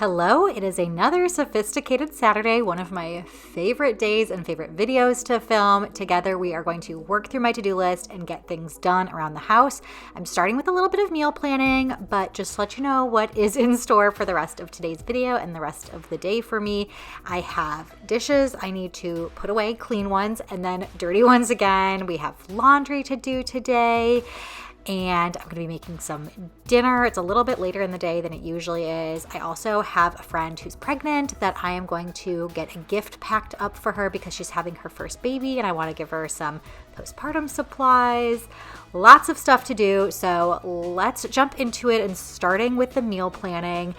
Hello, it is another sophisticated Saturday, one of my favorite days and favorite videos to film. Together, we are going to work through my to-do list and get things done around the house. I'm starting with a little bit of meal planning, but just to let you know what is in store for the rest of today's video and the rest of the day for me. I have dishes I need to put away, clean ones, and then dirty ones again. We have laundry to do today. And I'm going to be making some dinner. It's a little bit later in the day than it usually is. I also have a friend who's pregnant that I am going to get a gift packed up for her because she's having her first baby and I want to give her some postpartum supplies. Lots of stuff to do, so let's jump into it and starting with the meal planning.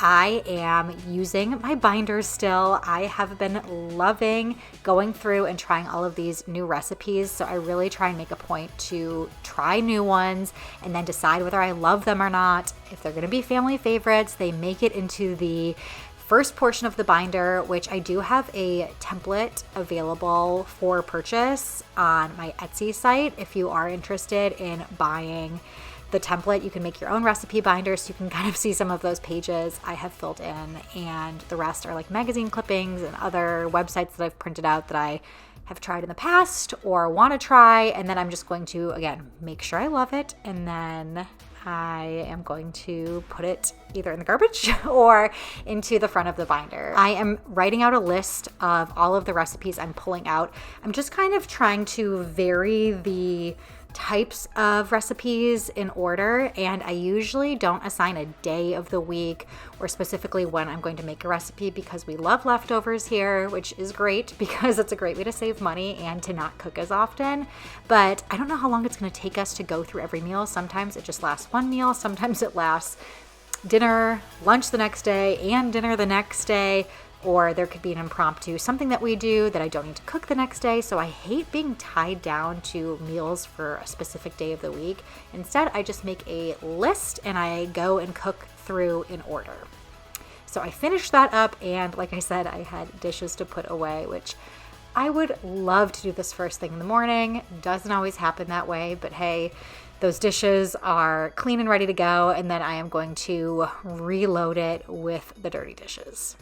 I am using my binders still. I have been loving going through and trying all of these new recipes, so I really try and make a point to try new ones and then decide whether I love them or not. If they're going to be family favorites, they make it into the first portion of the binder, which I do have a template available for purchase on my Etsy site. If you are interested in buying the template, you can make your own recipe binder, so you can kind of see some of those pages I have filled in, and the rest are like magazine clippings and other websites that I've printed out that I have tried in the past or want to try, and then I'm just going to, again, make sure I love it, and then I am going to put it either in the garbage or into the front of the binder. I am writing out a list of all of the recipes I'm pulling out. I'm just kind of trying to vary the types of recipes in order, and I usually don't assign a day of the week or specifically when I'm going to make a recipe because we love leftovers here, which is great because it's a great way to save money and to not cook as often. But I don't know how long it's going to take us to go through every meal. Sometimes it just lasts one meal, sometimes it lasts dinner, lunch the next day, and dinner the next day. Or there could be an impromptu, something that we do that I don't need to cook the next day. So I hate being tied down to meals for a specific day of the week. Instead, I just make a list and I go and cook through in order. So I finished that up, and like I said, I had dishes to put away, which I would love to do this first thing in the morning. Doesn't always happen that way, but hey, those dishes are clean and ready to go, and then I am going to reload it with the dirty dishes.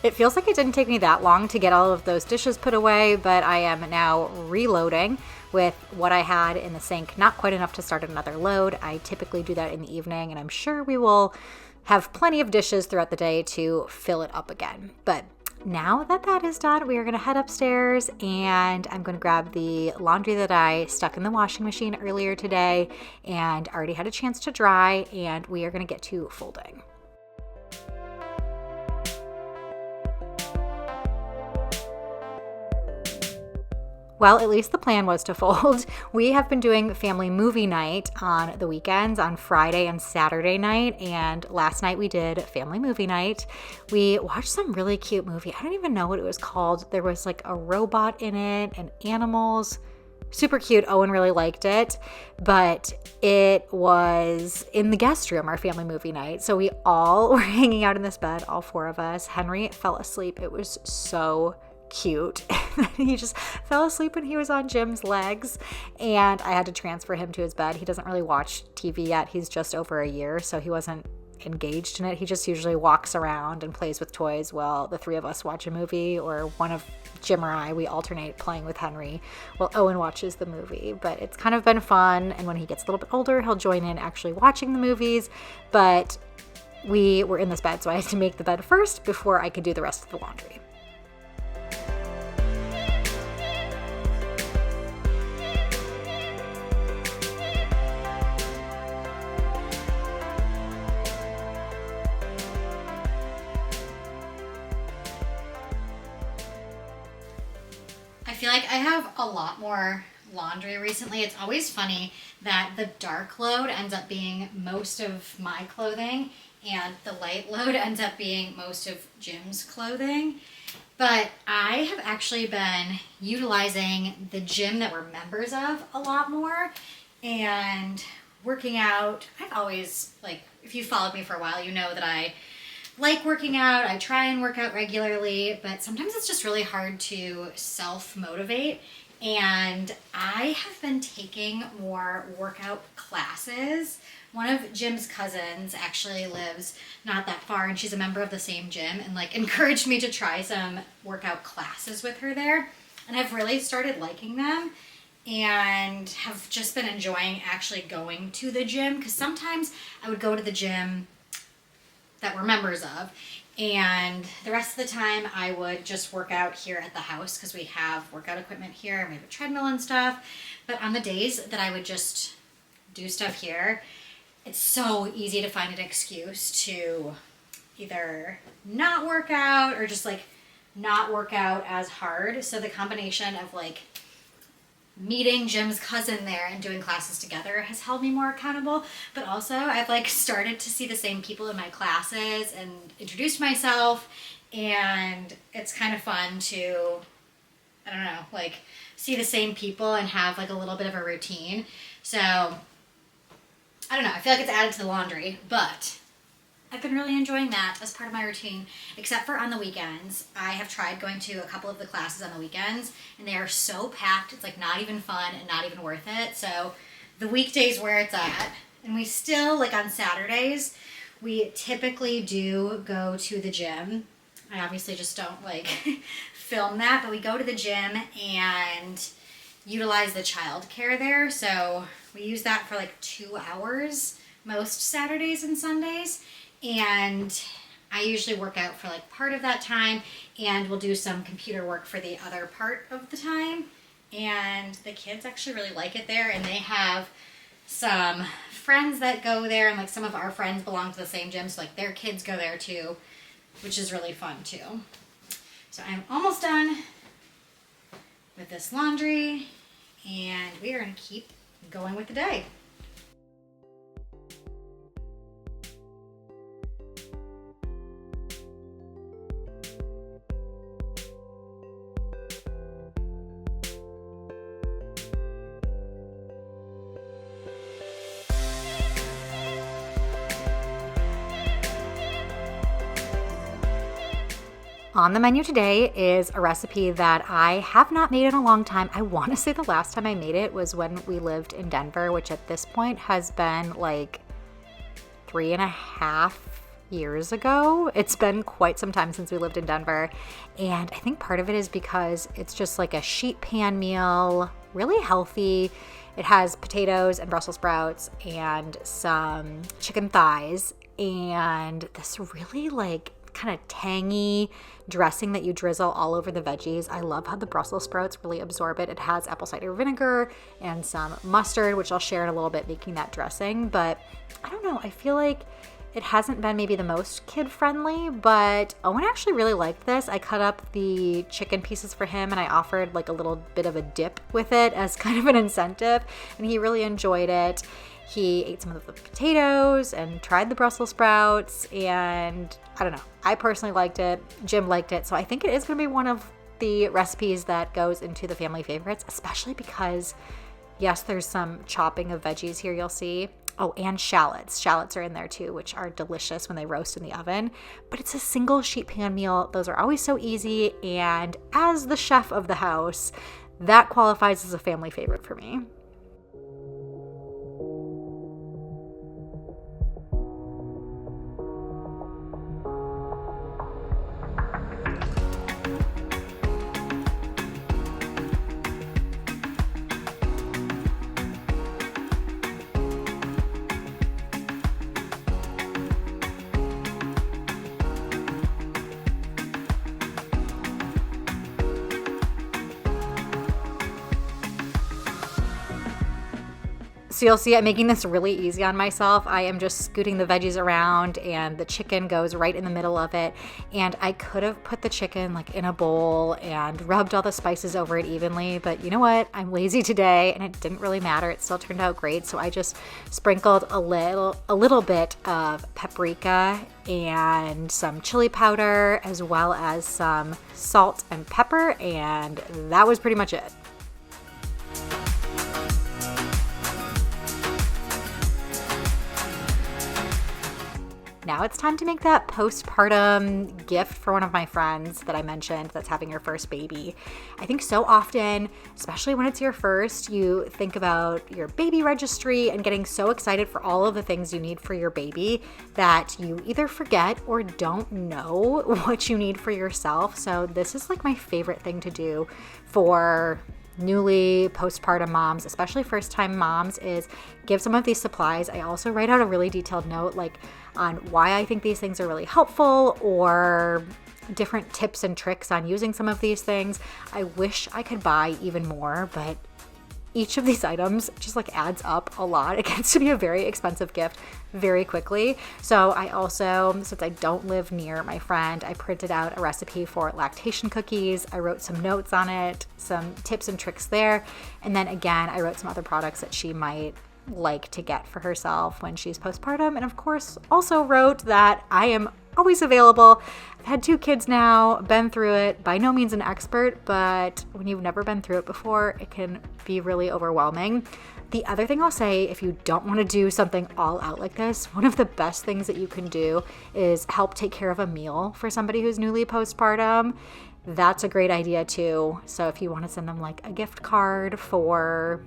It feels like it didn't take me that long to get all of those dishes put away, but I am now reloading with what I had in the sink. Not quite enough to start another load. I typically do that in the evening, and I'm sure we will have plenty of dishes throughout the day to fill it up again. But now that that is done, we are going to head upstairs, and I'm going to grab the laundry that I stuck in the washing machine earlier today and already had a chance to dry, and we are going to get to folding. Well, at least the plan was to fold. We have been doing family movie night on the weekends, on Friday and Saturday night, and last night we did family movie night. We watched some really cute movie. I don't even know what it was called. There was like a robot in it and animals. Super cute. Owen really liked it, but it was in the guest room, our family movie night. So we all were hanging out in this bed, all four of us. Henry fell asleep. It was so cute. He just fell asleep when he was on Jim's legs, and I had to transfer him to his bed. He doesn't really watch TV yet. He's just over a year, so he wasn't engaged in it. He just usually walks around and plays with toys while the three of us watch a movie, or one of Jim or I, we alternate playing with Henry while Owen watches the movie. But it's kind of been fun, and when he gets a little bit older, he'll join in actually watching the movies. But we were in this bed, so I had to make the bed first before I could do the rest of the laundry. I feel like I have a lot more laundry recently, it's always funny that the dark load ends up being most of my clothing and the light load ends up being most of Jim's clothing. But I have actually been utilizing the gym that we're members of a lot more and working out. I've always, like, if you followed me for a while, you know that I like working out. I try and work out regularly, but sometimes it's just really hard to self-motivate. And I have been taking more workout classes. One of Jim's cousins actually lives not that far and she's a member of the same gym and like encouraged me to try some workout classes with her there. And I've really started liking them and have just been enjoying actually going to the gym, because sometimes I would go to the gym that we're members of and the rest of the time I would just work out here at the house because we have workout equipment here and we have a treadmill and stuff. But on the days that I would just do stuff here, it's so easy to find an excuse to either not work out or just like not work out as hard. So the combination of like meeting Jim's cousin there and doing classes together has held me more accountable. But also I've like started to see the same people in my classes and introduced myself, and it's kind of fun to, I don't know, like see the same people and have like a little bit of a routine. So I don't know, I feel like it's added to the laundry, but I've been really enjoying that as part of my routine, except for on the weekends. I have tried going to a couple of the classes on the weekends, and they are so packed, it's like not even fun and not even worth it. So the weekdays where it's at, and we still, like on Saturdays, we typically do go to the gym. I obviously just don't like film that, but we go to the gym and utilize the childcare there. So we use that for like 2 hours most Saturdays and Sundays. And I usually work out for like part of that time, and we'll do some computer work for the other part of the time. And the kids actually really like it there, and they have some friends that go there, and like some of our friends belong to the same gym, so like their kids go there too, which is really fun too. So I'm almost done with this laundry, and we are going to keep going with the day. On the menu today is a recipe that I have not made in a long time. I want to say the last time I made it was when we lived in Denver, which at this point has been like 3.5 years ago. It's been quite some time since we lived in Denver. And I think part of it is because it's just like a sheet pan meal, really healthy. It has potatoes and Brussels sprouts and some chicken thighs and this really like kind of tangy dressing that you drizzle all over the veggies. I love how the Brussels sprouts really absorb it. It has apple cider vinegar and some mustard, which I'll share in a little bit, making that dressing. But I don't know, I feel like it hasn't been maybe the most kid-friendly, but Owen actually really liked this. I cut up the chicken pieces for him and I offered like a little bit of a dip with it as kind of an incentive, and he really enjoyed it. He ate some of the potatoes and tried the Brussels sprouts, and I don't know, I personally liked it. Jim liked it, so I think it is going to be one of the recipes that goes into the family favorites, especially because, yes, there's some chopping of veggies here you'll see. Oh, and shallots. Shallots are in there too, which are delicious when they roast in the oven. But it's a single sheet pan meal. Those are always so easy, and as the chef of the house, that qualifies as a family favorite for me. So you'll see I'm making this really easy on myself. I am just scooting the veggies around and the chicken goes right in the middle of it. And I could have put the chicken like in a bowl and rubbed all the spices over it evenly, but you know what? I'm lazy today and it didn't really matter. It still turned out great. So I just sprinkled a little bit of paprika and some chili powder as well as some salt and pepper, and that was pretty much it. Now it's time to make that postpartum gift for one of my friends that I mentioned that's having her first baby. I think so often, especially when it's your first, you think about your baby registry and getting so excited for all of the things you need for your baby that you either forget or don't know what you need for yourself. So this is like my favorite thing to do for newly postpartum moms, especially first-time moms, is give some of these supplies. I also write out a really detailed note like on why I think these things are really helpful or different tips and tricks on using some of these things. I wish I could buy even more, but each of these items just like adds up a lot. It gets to be a very expensive gift very quickly. So I also, since I don't live near my friend, I printed out a recipe for lactation cookies. I wrote some notes on it, some tips and tricks there. And then again, I wrote some other products that she might like to get for herself when she's postpartum. And of course, also wrote that I am always available. I've had 2 kids now, been through it, by no means an expert, but when you've never been through it before, it can be really overwhelming. The other thing I'll say, if you don't want to do something all out like this, one of the best things that you can do is help take care of a meal for somebody who's newly postpartum. That's a great idea too. So if you want to send them like a gift card for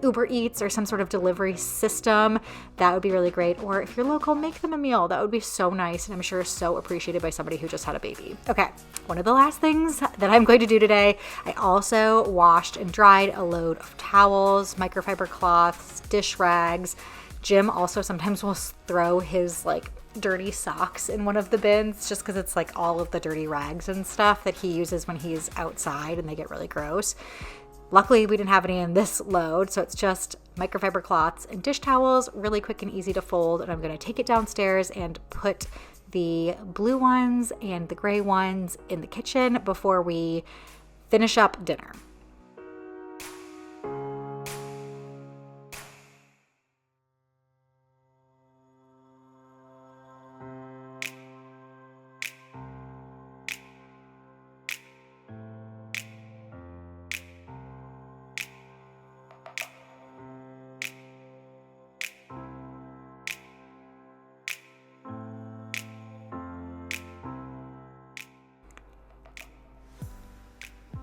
Uber Eats or some sort of delivery system, that would be really great. Or if you're local, make them a meal. That would be so nice, and I'm sure so appreciated by somebody who just had a baby. Okay, one of the last things that I'm going to do today, I also washed and dried a load of towels, microfiber cloths, dish rags. Jim also sometimes will throw his like dirty socks in one of the bins just because it's like all of the dirty rags and stuff that he uses when he's outside and they get really gross. Luckily, we didn't have any in this load, so it's just microfiber cloths and dish towels, really quick and easy to fold. And I'm going to take it downstairs and put the blue ones and the gray ones in the kitchen before we finish up dinner.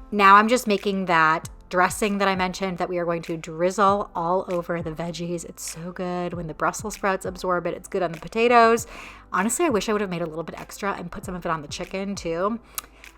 Now I'm just making that dressing that I mentioned that we are going to drizzle all over the veggies. It's so good when the Brussels sprouts absorb it. It's good on the potatoes. Honestly, I wish I would have made a little bit extra and put some of it on the chicken too.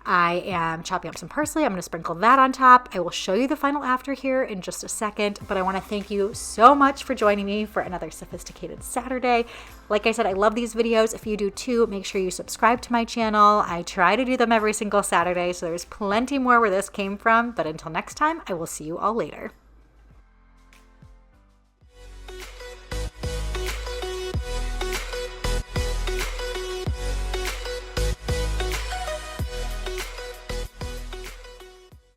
I am chopping up some parsley. I'm going to sprinkle that on top. I will show you the final after here in just a second, but I want to thank you so much for joining me for another Sophisticated Saturday. Like I said, I love these videos. If you do too, make sure you subscribe to my channel. I try to do them every single Saturday, so there's plenty more where this came from, but until next time, I will see you all later.